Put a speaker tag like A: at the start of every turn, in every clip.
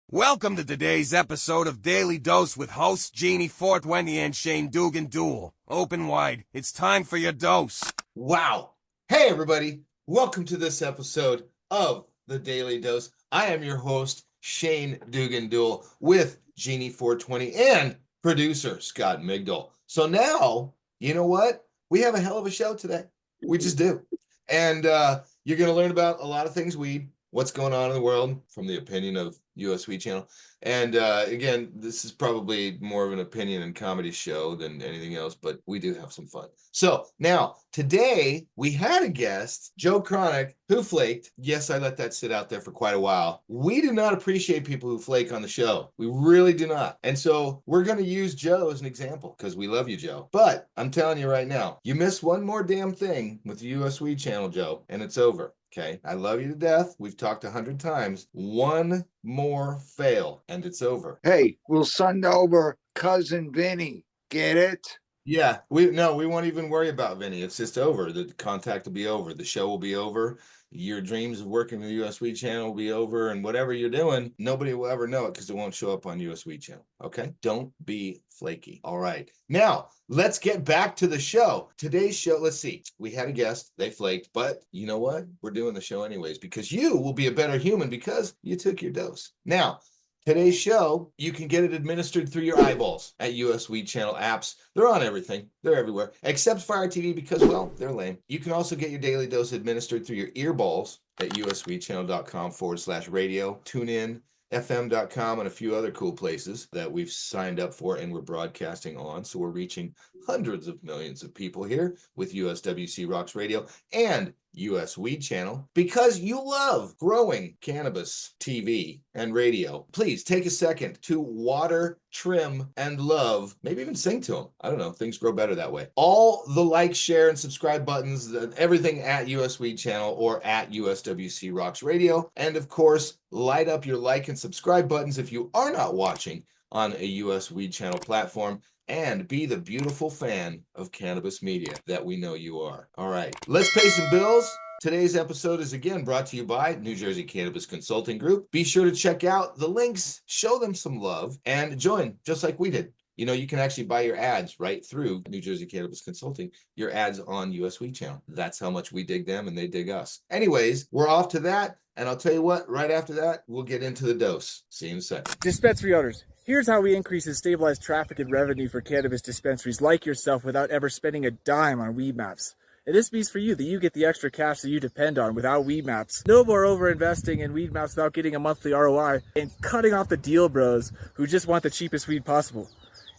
A: Welcome to today's episode of Daily Dose with hosts Jeannie Wendy and Shane Doogan Doull. Open wide. It's time for your dose.
B: Wow. Hey, everybody. Welcome to this episode of the Daily Dose. I am your host, Shane Doogan Doull, with Jeannie 420 and producer Scott Migdol. So now, you know what? We have a hell of a show today. We just do. And you're going to learn about a lot of things weed, what's going on in the world from the opinion of US Weed Channel. And again, this is probably more of an opinion and comedy show than anything else, but we do have some fun. So now, today, we had a guest, Joe Chronic, who flaked. Yes, I let that sit out there for quite a while. We do not appreciate people who flake on the show. We really do not. And so we're going to use Joe as an example because we love you, Joe. But I'm telling you right now, you miss one more damn thing with the US Weed Channel, Joe, and it's over. Okay, I love you to death. We've talked 100 times. One more fail, and it's over.
C: Hey, we'll send over cousin Vinny. Get it?
B: Yeah, we won't even worry about Vinny. It's just over. The contact will be over. The show will be over. Your dreams of working the US Weed Channel will be over, and whatever you're doing, nobody will ever know it because it won't show up on US Weed Channel. Okay? Don't be flaky. All right. Now, let's get back to the show. Today's show, let's see. We had a guest. They flaked, but you know what? We're doing the show anyways because you will be a better human because you took your dose. Now, today's show, you can get it administered through your eyeballs at US Weed Channel apps. They're on everything. They're everywhere, except Fire TV because, well, they're lame. You can also get your daily dose administered through your earballs at usweedchannel.com/radio. Tune in, fm.com, and a few other cool places that we've signed up for and we're broadcasting on. So we're reaching hundreds of millions of people here with USWC Rocks Radio and US Weed Channel because you love growing cannabis TV and radio. Please take a second to water, trim, and love, maybe even sing to them. I don't know, things grow better that way. All the like, share, and subscribe buttons, everything at US Weed Channel or at USWC Rocks Radio. And of course, light up your like and subscribe buttons if you are not watching on a US Weed Channel platform, and be the beautiful fan of cannabis media that we know you are. All right, let's pay some bills. Today's episode is again brought to you by New Jersey Cannabis Consulting Group. Be sure to check out the links, show them some love, and join just like we did. You know, you can actually buy your ads right through New Jersey Cannabis Consulting, your ads on US Weed Channel. That's how much we dig them and they dig us. Anyways, we're off to that. And I'll tell you what, right after that, we'll get into the dose. See you in a second.
D: Dispensary owners, here's how we increase and stabilize traffic and revenue for cannabis dispensaries like yourself without ever spending a dime on weed maps. And this means for you that you get the extra cash that you depend on without weed maps. No more over-investing in weed maps without getting a monthly ROI and cutting off the deal bros who just want the cheapest weed possible.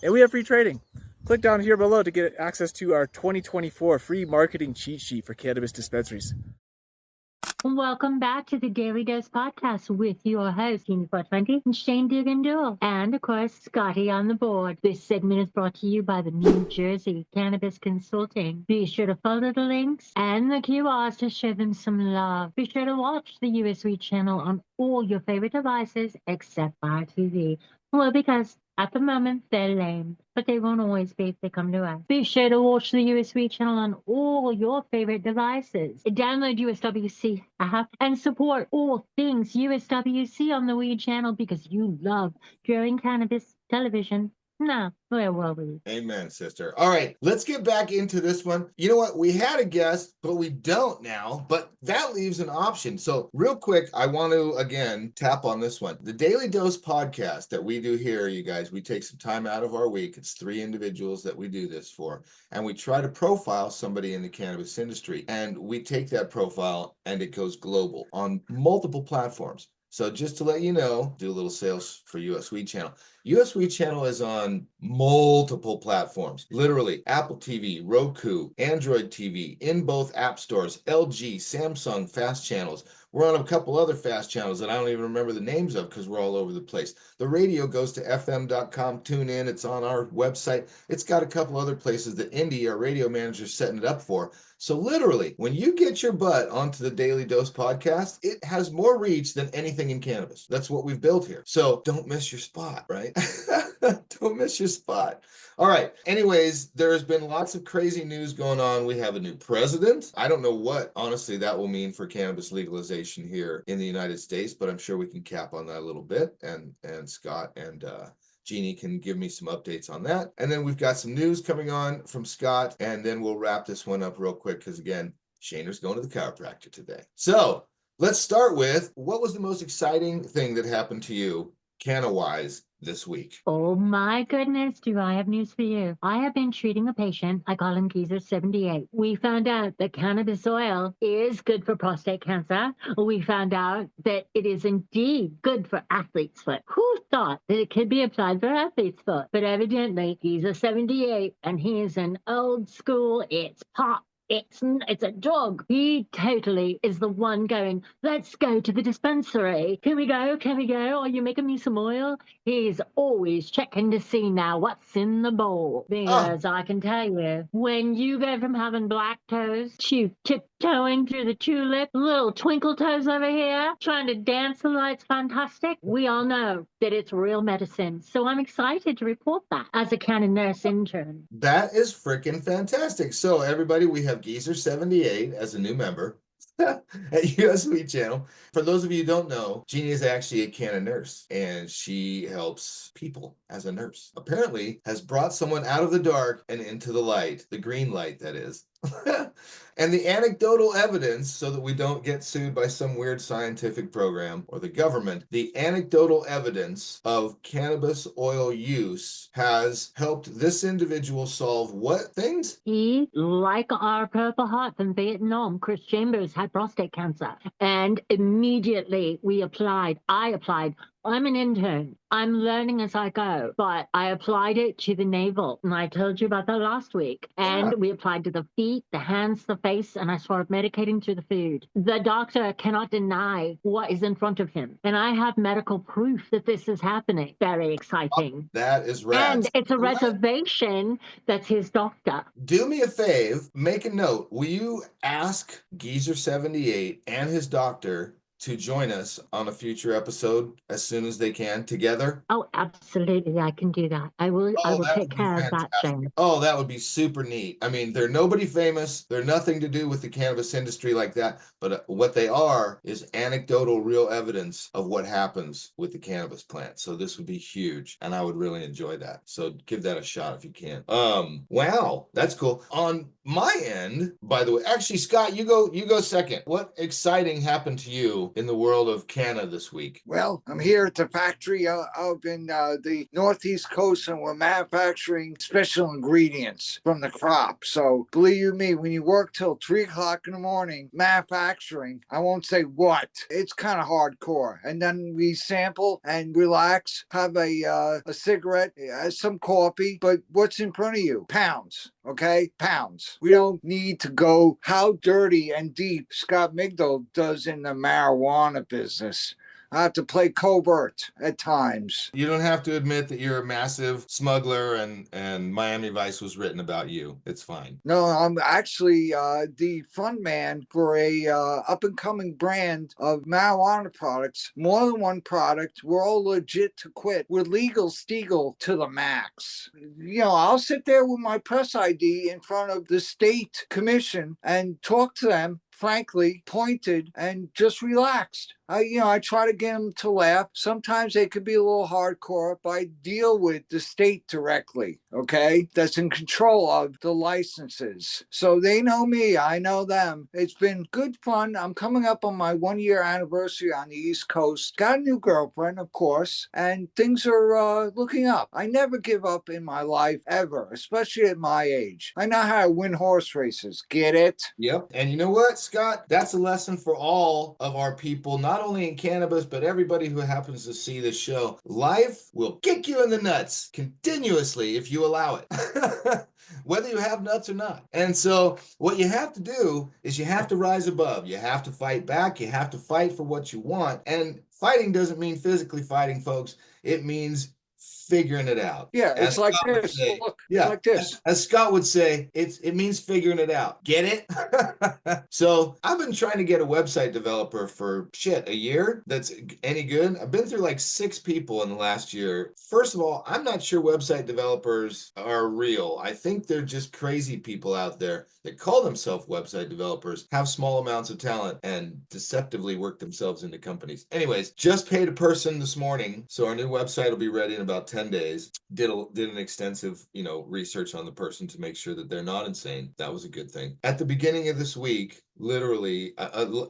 D: And we have free trading. Click down here below to get access to our 2024 free marketing cheat sheet for cannabis dispensaries.
E: Welcome back to the Daily Dose Podcast with your host, Jeannie 420 and Shane Doogan Doull. And, of course, Scotty on the board. This segment is brought to you by the New Jersey Cannabis Consulting. Be sure to follow the links and the QRs to show them some love. Be sure to watch the US Weed Channel on all your favorite devices except Fire TV. Well, because at the moment, they're lame, but they won't always be if they come to us. Be sure to watch the US Weed Channel on all your favorite devices. Download USWC app and support all things USWC on the Weed Channel because you love growing cannabis television. No, where were we?
B: Amen, sister. All right, let's get back into this one. You know what? We had a guest, but we don't now, but that leaves an option. So real quick, I want to, again, tap on this one. The Daily Dose podcast that we do here, you guys, we take some time out of our week. It's 3 individuals that we do this for, and we try to profile somebody in the cannabis industry, and we take that profile and it goes global on multiple platforms. So just to let you know, do a little sales for US Weed Channel. US Weed Channel is on multiple platforms, literally Apple TV, Roku, Android TV, in both app stores, LG, Samsung, fast channels. We're on a couple other fast channels that I don't even remember the names of because we're all over the place. The radio goes to fm.com, tune in. It's on our website. It's got a couple other places that Indy, our radio manager, is setting it up for. So literally, when you get your butt onto the Daily Dose podcast, it has more reach than anything in cannabis. That's what we've built here. So don't miss your spot, right? Don't miss your spot. All right. Anyways, there has been lots of crazy news going on. We have a new president. I don't know what, honestly, that will mean for cannabis legalization legalization here in the United States, but I'm sure we can cap on that a little bit. And Scott and Jeannie can give me some updates on that. And then we've got some news coming on from Scott, and then we'll wrap this one up real quick because, again, Shaner's going to the chiropractor today. So let's start with, what was the most exciting thing that happened to you, canna-wise, this week?
E: Oh my goodness, do I have news for you. I have been treating a patient, I call him Geezer 78. We found out that cannabis oil is good for prostate cancer. We found out that it is indeed good for athlete's foot. Who thought that it could be applied for athlete's foot? But evidently, Geezer 78, and he is an old school, it's pop. It's a dog. He totally is the one going, let's go to the dispensary. Can we go? Can we go? Are you making me some oil? He's always checking to see now what's in the bowl. Because I can tell you, when you go from having black toes to tiptoeing through the tulip, little twinkle toes over here, trying to dance the lights fantastic, we all know that it's real medicine. So I'm excited to report that as a Canon nurse intern.
B: That is freaking fantastic. So everybody, we have Geezer 78 as a new member at USW channel. For those of you who don't know, Jeannie is actually a Canon nurse, and she helps people as a nurse. Apparently has brought someone out of the dark and into the light, the green light, that is. And the anecdotal evidence, so that we don't get sued by some weird scientific program or the government, the anecdotal evidence of cannabis oil use has helped this individual solve what things?
E: He, like our Purple Heart from Vietnam, Chris Chambers, had prostate cancer. And immediately I applied. I'm an intern. I'm learning as I go, but I applied it to the navel, and I told you about that last week. And we applied to the feet, the hands, the face, and I started medicating through the food. The doctor cannot deny what is in front of him, and I have medical proof that this is happening. Very exciting.
B: That is rad.
E: And it's a reservation that's his doctor.
B: Do me a fave, make a note. Will you ask Geezer 78 and his doctor to join us on a future episode as soon as they can together?
E: Oh, absolutely. I can do that. I will take care of that, Shane.
B: Oh, that would be super neat. I mean, they're nobody famous. They're nothing to do with the cannabis industry like that. But what they are is anecdotal, real evidence of what happens with the cannabis plant. So this would be huge, and I would really enjoy that. So give that a shot if you can. Wow, that's cool. On my end, by the way, actually, Scott, you go second. What exciting happened to you in the world of canna this week?
C: Well, I'm here at the factory up in the northeast coast, and we're manufacturing special ingredients from the crop. So believe you me, when you work till 3 o'clock in the morning manufacturing, I won't say what, it's kind of hardcore. And then we sample and relax, have a cigarette, some coffee, but what's in front of you? Pounds. Okay, pounds. We don't need to go how dirty and deep Scott Migdol does in the marijuana business. I have to play covert at times.
B: You don't have to admit that you're a massive smuggler and Miami Vice was written about you. It's fine.
C: No, I'm actually the front man for a up-and-coming brand of marijuana products. More than one product. We're all legit to quit. We're legal steagle to the max. You know, I'll sit there with my press ID in front of the state commission and talk to them frankly, pointed and just relaxed. I try to get them to laugh. Sometimes they could be a little hardcore, but I deal with the state directly, okay? That's in control of the licenses. So they know me, I know them. It's been good fun. I'm coming up on my 1-year anniversary on the East Coast. Got a new girlfriend, of course, and things are looking up. I never give up in my life, ever, especially at my age. I know how to win horse races. Get it?
B: Yep. And you know what, Scott? That's a lesson for all of our people, not only in cannabis, but everybody who happens to see this show. Life will kick you in the nuts continuously if you allow it, whether you have nuts or not. And so what you have to do is you have to rise above. You have to fight back. You have to fight for what you want. And fighting doesn't mean physically fighting, folks. It means figuring it out.
C: Yeah, it's
B: As
C: like
B: Scott would
C: this.
B: say-
C: Look,
B: yeah,
C: it's like this.
B: as Scott would say, it means figuring it out. Get it? So I've been trying to get a website developer for a year that's any good. I've been through like 6 people in the last year. First of all, I'm not sure website developers are real. I think they're just crazy people out there that call themselves website developers, have small amounts of talent, and deceptively work themselves into companies. Anyways, just paid a person this morning, so our new website will be ready in about 10 days. Did an extensive, research on the person to make sure that they're not insane. That was a good thing. At the beginning of this week, literally,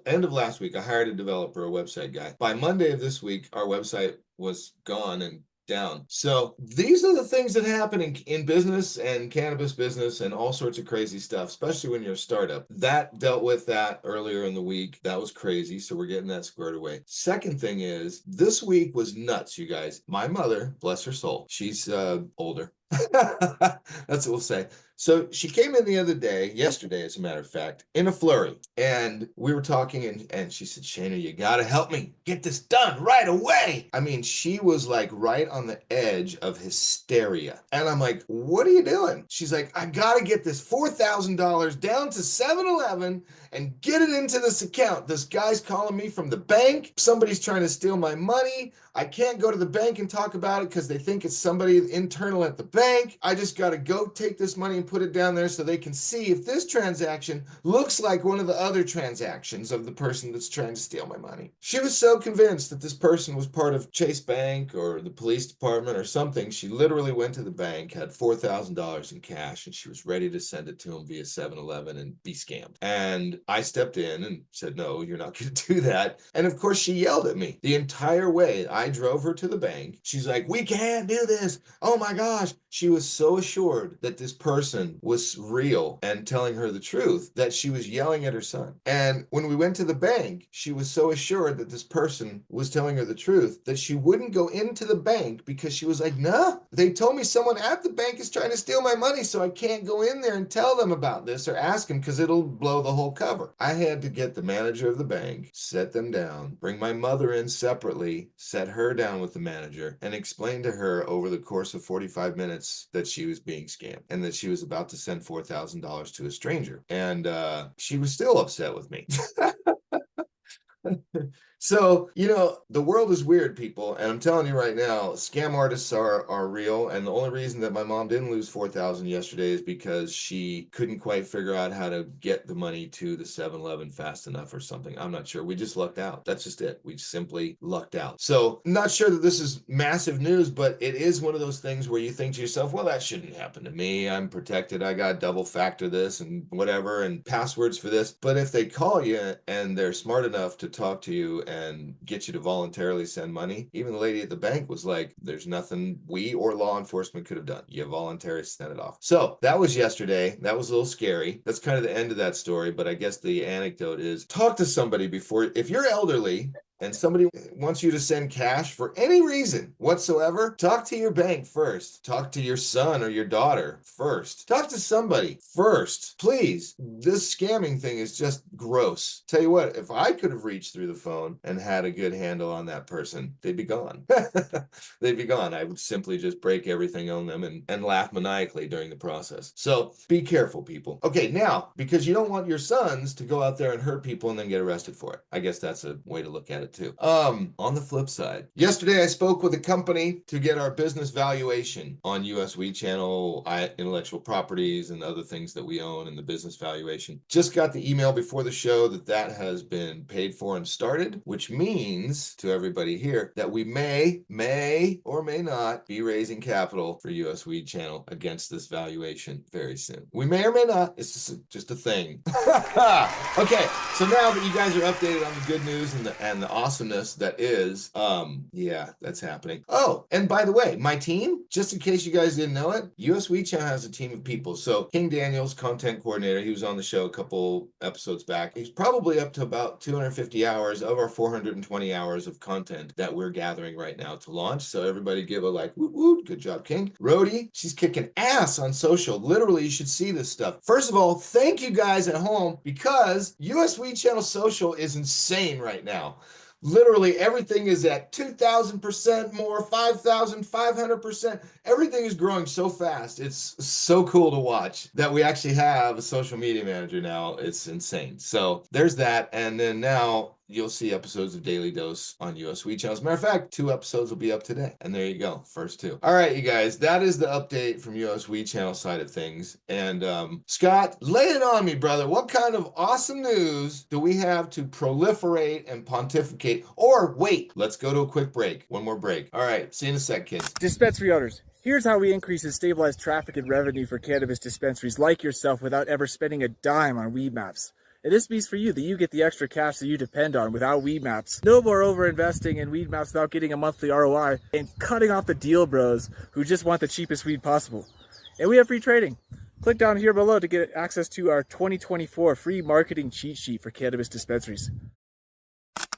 B: end of last week, I hired a developer, a website guy. By Monday of this week, our website was gone and down. So these are the things that happen in business and cannabis business and all sorts of crazy stuff, especially when you're a startup. That dealt with that earlier in the week. That was crazy. So we're getting that squared away. Second thing is, this week was nuts, you guys. My mother, bless her soul, she's older. That's what we'll say. So she came in the other day, yesterday, as a matter of fact, in a flurry. And we were talking and she said, Shana, you got to help me get this done right away. I mean, she was like right on the edge of hysteria. And I'm like, what are you doing? She's like, I got to get this $4,000 down to 7-Eleven and get it into this account. This guy's calling me from the bank. Somebody's trying to steal my money. I can't go to the bank and talk about it because they think it's somebody internal at the bank. I just got to go take this money and put it down there so they can see if this transaction looks like one of the other transactions of the person that's trying to steal my money. She was so convinced that this person was part of Chase Bank or the police department or something. She literally went to the bank, had $4,000 in cash, and she was ready to send it to him via 7-Eleven and be scammed. And I stepped in and said, no, you're not going to do that. And of course, she yelled at me the entire way. I drove her to the bank. She's like, we can't do this. Oh my gosh. She was so assured that this person was real and telling her the truth that she was yelling at her son. And when we went to the bank, she was so assured that this person was telling her the truth that she wouldn't go into the bank because she was like, nah, they told me someone at the bank is trying to steal my money, so I can't go in there and tell them about this or ask them because it'll blow the whole cover. I had to get the manager of the bank, set them down, bring my mother in separately, set her down with the manager, and explain to her over the course of 45 minutes that she was being scammed and that she was about to send $4,000 to a stranger. And she was still upset with me. So, the world is weird, people. And I'm telling you right now, scam artists are real. And the only reason that my mom didn't lose $4,000 yesterday is because she couldn't quite figure out how to get the money to the 7-Eleven fast enough or something. I'm not sure. We just lucked out. That's just it. We simply lucked out. So not sure that this is massive news, but it is one of those things where you think to yourself, well, that shouldn't happen to me. I'm protected. I got double factor this and whatever and passwords for this. But if they call you and they're smart enough to talk to you and get you to voluntarily send money, even the lady at the bank was like, there's nothing we or law enforcement could have done. You voluntarily sent it off. So that was yesterday. That was a little scary. That's kind of the end of that story. But I guess the anecdote is talk to somebody before, if you're elderly and somebody wants you to send cash for any reason whatsoever, talk to your bank first. Talk to your son or your daughter first. Talk to somebody first. Please. This scamming thing is just gross. Tell you what, if I could have reached through the phone and had a good handle on that person, they'd be gone. They'd be gone. I would simply just break everything on them and laugh maniacally during the process. So be careful, people. Okay, now, because you don't want your sons to go out there and hurt people and then get arrested for it. I guess that's a way to look at it too. On the flip side, yesterday I spoke with a company to get our business valuation on US Weed Channel, intellectual properties and other things that we own, and the business valuation. Just got the email before the show that has been paid for and started, which means to everybody here that we may or may not be raising capital for US Weed Channel against this valuation very soon. We may or may not. It's just a thing. Okay, so now that you guys are updated on the good news and the awesomeness that is, yeah, that's happening. Oh, and by the way, my team, just in case you guys didn't know it, US Weed Channel has a team of people. So King Daniels, content coordinator, he was on the show a couple episodes back. He's probably up to about 250 hours of our 420 hours of content that we're gathering right now to launch. So everybody give a like, woot woot, good job, King. Rhodey, she's kicking ass on social. Literally, you should see this stuff. First of all, thank you guys at home because US Weed Channel social is insane right now. Literally everything is at 2,000% more, 5,500%. Everything is growing so fast. It's so cool to watch that we actually have a social media manager now. It's insane. So there's that. And then now you'll see episodes of Daily Dose on US Weed Channel. As a matter of fact, 2 episodes will be up today. And there you go, first 2. All right, you guys, that is the update from US Weed Channel side of things. And Scott, lay it on me, brother. What kind of awesome news do we have to proliferate and pontificate? Or wait, let's go to a quick break. One more break. All right, see you in a sec, kids.
D: Dispensary owners, here's how we increase and stabilize traffic and revenue for cannabis dispensaries like yourself without ever spending a dime on weed maps. And this means for you that you get the extra cash that you depend on without weed maps. No more over-investing in weed maps without getting a monthly ROI and cutting off the deal bros who just want the cheapest weed possible. And we have free trading. Click down here below to get access to our 2024 free marketing cheat sheet for cannabis dispensaries.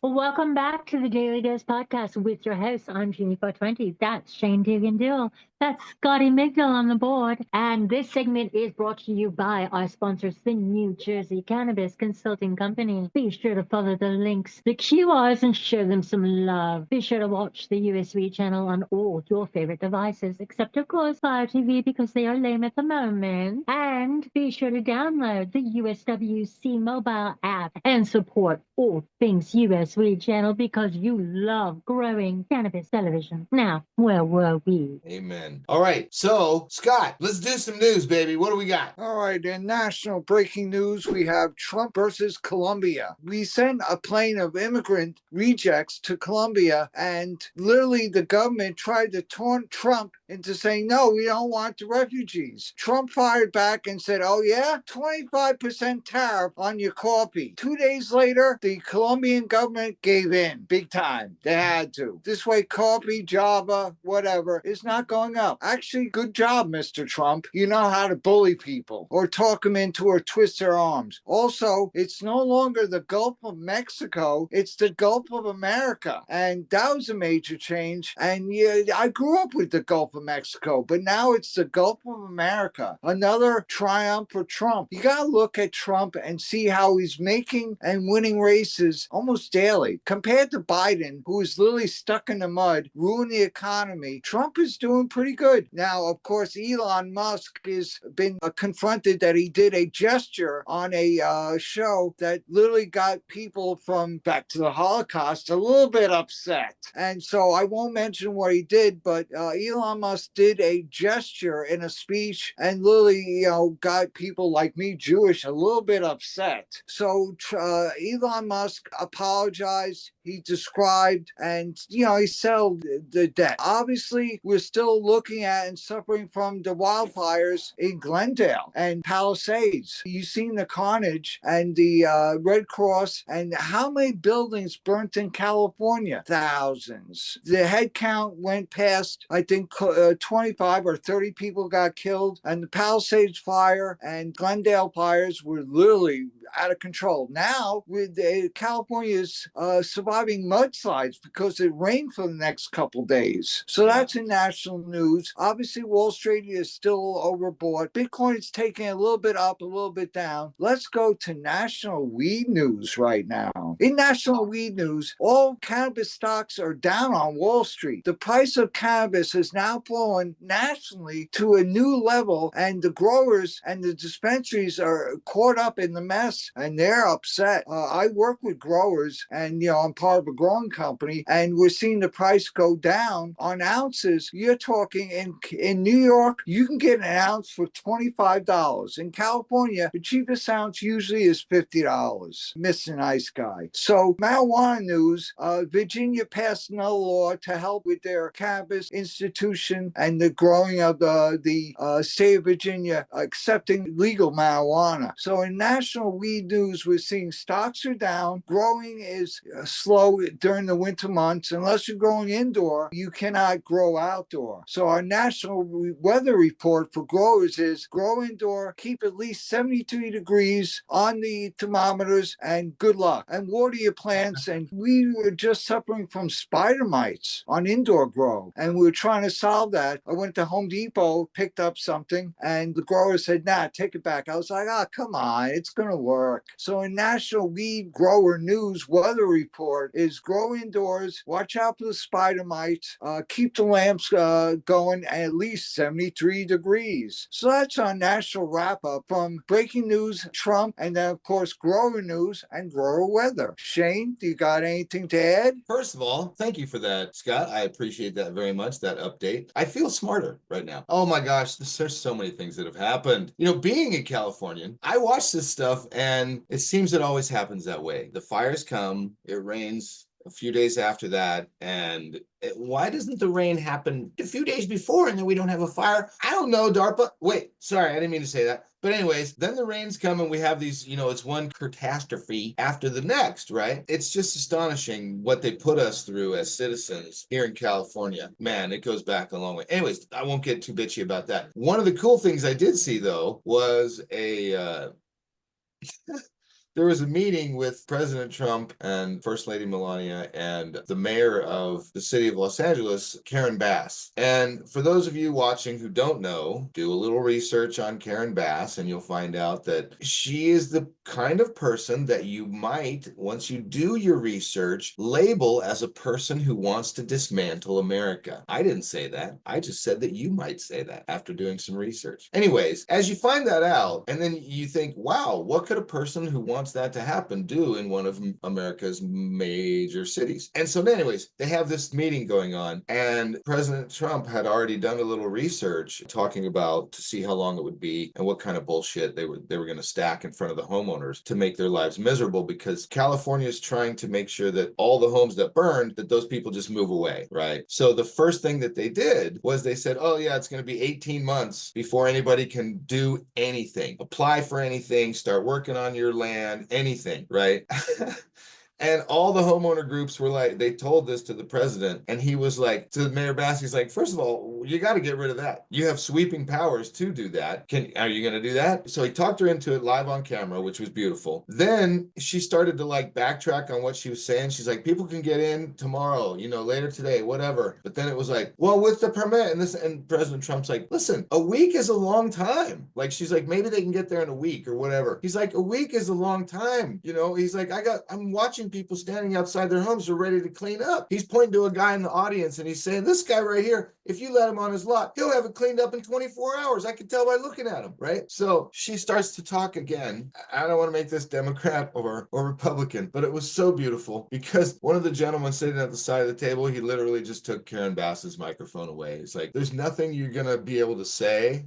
E: Welcome back to the Daily Dose Podcast with your host. I'm Jeannie 420. That's Shane Doull. That's Scotty Migdol on the board. And this segment is brought to you by our sponsors, the New Jersey Cannabis Consulting Company. Be sure to follow the links, the QRs, and show them some love. Be sure to watch the USB channel on all your favorite devices, except, of course, Fire TV, because they are lame at the moment. And be sure to download the USWC mobile app and support all things US Weed Channel because you love growing cannabis television. Now, where were we?
B: Amen. All right. So, Scott, let's do some news, baby. What do we got?
C: All right, in national breaking news, we have Trump versus Colombia. We sent a plane of immigrant rejects to Colombia, and literally the government tried to taunt Trump into saying, no, we don't want the refugees. Trump fired back and said, oh yeah, 25% tariff on your coffee. 2 days later, the Colombian government gave in big time. They had to. This way, coffee, Java, whatever, is not going up. Actually, good job, Mr. Trump. You know how to bully people or talk them into or twist their arms. Also, it's no longer the Gulf of Mexico, it's the Gulf of America. And that was a major change. And yeah, I grew up with the Gulf of Mexico, but now it's the Gulf of America. Another triumph for Trump. You got to look at Trump and see how he's making and winning races almost daily. Compared to Biden, who is literally stuck in the mud, ruining the economy, Trump is doing pretty good. Now, of course, Elon Musk has been confronted that he did a gesture on a show that literally got people from back to the Holocaust a little bit upset. And so I won't mention what he did, but Elon Musk did a gesture in a speech and literally, got people like me, Jewish, a little bit upset. So Elon Musk apologized. He described and, he settled the debt. Obviously, we're still looking at and suffering from the wildfires in Glendale and Palisades. You've seen the carnage and the Red Cross and how many buildings burnt in California? Thousands. The head count went past, I think, 25 or 30 people got killed. And the Palisades fire and Glendale fires were literally out of control. Now, with California's surviving mudslides because it rained for the next couple days. So that's in national news. Obviously, Wall Street is still overbought. Bitcoin is taking a little bit up, a little bit down. Let's go to national weed news right now. In national weed news, all cannabis stocks are down on Wall Street. The price of cannabis has now fallen nationally to a new level, and the growers and the dispensaries are caught up in the mess, and they're upset. I work with growers, and I'm part of a growing company, and we're seeing the price go down on ounces. You're talking in New York, you can get an ounce for $25. In California, the cheapest ounce usually is $50. Mr. Nice Guy. So marijuana news, Virginia passed another law to help with their cannabis institution and the growing of the state of Virginia accepting legal marijuana. So in national weed news, we're seeing stocks are down. Growing is slow during the winter months. Unless you're growing indoor, you cannot grow outdoor. So So our national weather report for growers is grow indoor, keep at least 73 degrees on the thermometers, and good luck. And water your plants. And we were just suffering from spider mites on indoor grow, and we were trying to solve that. I went to Home Depot, picked up something, and the grower said, nah, take it back. I was like, oh, come on, it's going to work. So in National Weed Grower News weather report is grow indoors, watch out for the spider mites, keep the lamps going at least 73 degrees. So that's our national wrap up from breaking news, Trump, and then of course grower news and grower weather. Shane, do you got anything to add?
B: First of all, thank you for that, Scott. I appreciate that very much, that update. I feel smarter right now. Oh my gosh, there's so many things that have happened. You know, being a Californian, I watch this stuff and it seems it always happens that way. The fires come, it rains a few days after that, and why doesn't the rain happen a few days before and then we don't have a fire? I don't know, DARPA. Wait, sorry, I didn't mean to say that. But anyways, then the rains come and we have these, you know, it's one catastrophe after the next, right? It's just astonishing what they put us through as citizens here in California. Man, it goes back a long way. Anyways, I won't get too bitchy about that. One of the cool things I did see, though, was a there was a meeting with President Trump and First Lady Melania and the mayor of the city of Los Angeles, Karen Bass. And for those of you watching who don't know, do a little research on Karen Bass and you'll find out that she is the kind of person that you might, once you do your research, label as a person who wants to dismantle America. I didn't say that. I just said that you might say that after doing some research. Anyways, as you find that out, and then you think, wow, what could a person who wants that to happen do in one of America's major cities? And so anyways, they have this meeting going on, and President Trump had already done a little research talking about to see how long it would be and what kind of bullshit they were going to stack in front of the homeowners to make their lives miserable, because California is trying to make sure that all the homes that burned, that those people just move away, right? So the first thing that they did was they said, oh yeah, it's going to be 18 months before anybody can do anything, apply for anything, start working on your land, anything, right? And all the homeowner groups were like, they told this to the president, and he was like, to Mayor Bass, he's like, first of all, you got to get rid of that. You have sweeping powers to do that. Are you going to do that? So he talked her into it live on camera, which was beautiful. Then she started to like backtrack on what she was saying. She's like, people can get in tomorrow, you know, later today, whatever. But then it was like, well, with the permit and this, and President Trump's like, listen, a week is a long time. Like, she's like, maybe they can get there in a week or whatever. He's like, a week is a long time. You know, he's like, I'm watching people standing outside their homes are ready to clean up. He's pointing to a guy in the audience and he's saying, this guy right here, if you let him on his lot, he'll have it cleaned up in 24 hours. I can tell by looking at him, right? So she starts to talk again. I don't want to make this Democrat or Republican, but it was so beautiful because one of the gentlemen sitting at the side of the table, he literally just took Karen Bass's microphone away. It's like, there's nothing you're going to be able to say.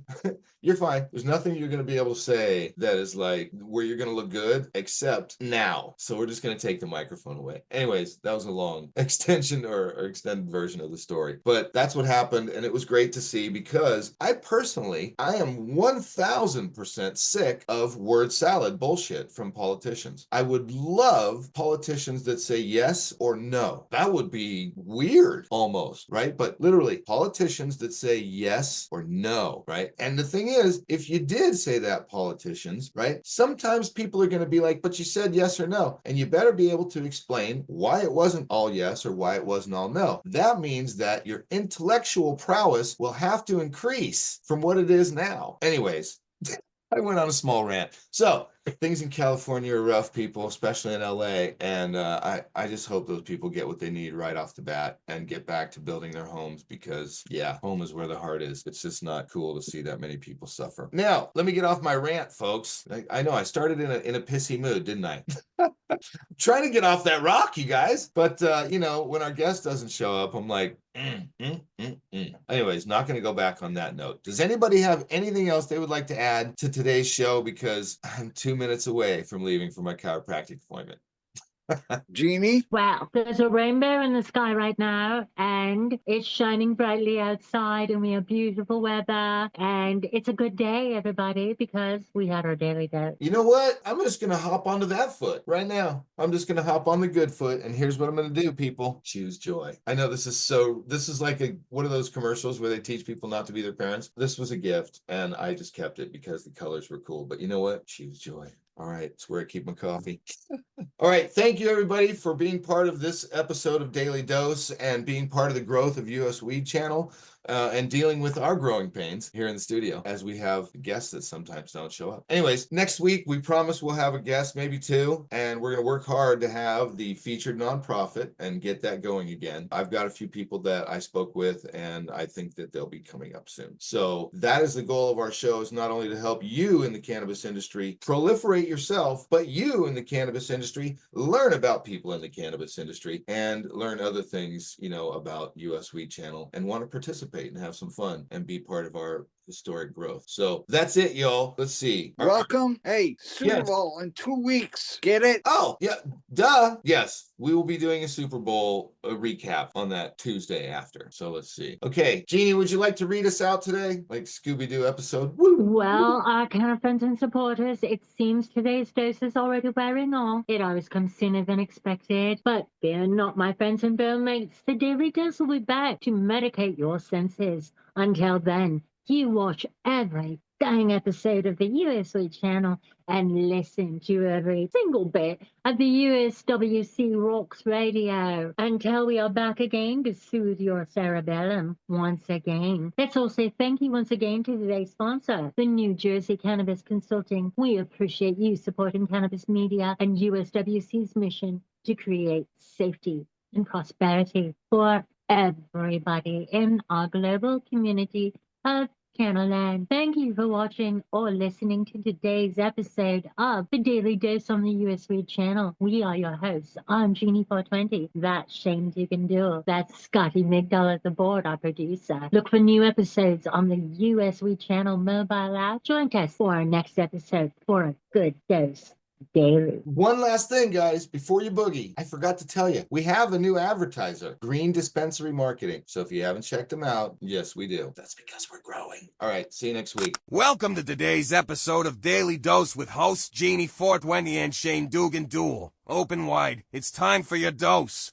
B: You're fine. There's nothing you're going to be able to say that is like where you're going to look good except now. So we're just going to take the microphone away. Anyways, that was a long extension or extended version of the story, but that's what happened. And it was great to see because I am 1000% sick of word salad bullshit from politicians. I would love politicians that say yes or no. That would be weird almost, right? But literally politicians that say yes or no, right? And the thing is, if you did say that, politicians, right? Sometimes people are going to be like, but you said yes or no. And you better be able to explain why it wasn't all yes or why it wasn't all no. That means that your intellectual prowess will have to increase from what it is now. Anyways, I went on a small rant. So things in California are rough, people, especially in LA. And I just hope those people get what they need right off the bat and get back to building their homes because, yeah, home is where the heart is. It's just not cool to see that many people suffer. Now, let me get off my rant, folks. I know I started in a pissy mood, didn't I? Trying to get off that rock, you guys. But, you know, when our guest doesn't show up, I'm like, Anyways, not going to go back on that note. Does anybody have anything else they would like to add to today's show? Because I'm 2 minutes away from leaving for my chiropractic appointment.
C: Jeannie?
E: Well, there's a rainbow in the sky right now, and it's shining brightly outside, and we have beautiful weather, and it's a good day, everybody, because we had our daily dose.
B: You know what? I'm just going to hop onto that foot right now. I'm just going to hop on the good foot, and here's what I'm going to do, people. Choose joy. I know this is like one of those commercials where they teach people not to be their parents. This was a gift, and I just kept it because the colors were cool. But you know what? Choose joy. All right, it's where I keep my coffee. All right, thank you everybody for being part of this episode of Daily Dose and being part of the growth of US Weed Channel and dealing with our growing pains here in the studio as we have guests that sometimes don't show up. Anyways, next week we promise we'll have a guest, maybe two, and we're going to work hard to have the featured nonprofit and get that going again. I've got a few people that I spoke with, and I think that they'll be coming up soon. So that is the goal of our show, is not only to help you in the cannabis industry proliferate yourself, but you in the cannabis industry learn about people in the cannabis industry and learn other things, about US Weed Channel and want to participate and have some fun and be part of our historic growth. So that's it, y'all. Let's see.
C: Welcome. Hey, Super Bowl in 2 weeks. Get it?
B: Oh, yeah. Duh. Yes. We will be doing a Super Bowl recap on that Tuesday after. So let's see. Okay. Jeannie, would you like to read us out today? Like Scooby-Doo episode? Woo!
E: Well, our kind of friends and supporters, it seems today's dose is already wearing off. It always comes sooner than expected. But fear not, my friends and mates. The Daily Dose will be back to medicate your senses. Until then, you watch every dang episode of the USW channel and listen to every single bit of the USWC Rocks Radio until we are back again to soothe your cerebellum once again. Let's all say thank you once again to today's sponsor, the New Jersey Cannabis Consulting. We appreciate you supporting cannabis media and USWC's mission to create safety and prosperity for everybody in our global community of Canaland. Thank you for watching or listening to today's episode of The Daily Dose on the US Weed Channel. We are your hosts. I'm Jeannie420. That's Shane Doogan. That's Scotty Migdol at the board, our producer. Look for new episodes on the US Weed Channel mobile app. Join us for our next episode for a good dose. Daily.
B: One last thing, guys, before you boogie, I forgot to tell you, we have a new advertiser, Green Dispensary Marketing. So if you haven't checked them out, yes, we do. That's because we're growing. All right, see you next week.
A: Welcome to today's episode of Daily Dose with hosts Jeannie420 and Shane Doogan. Open wide. It's time for your dose.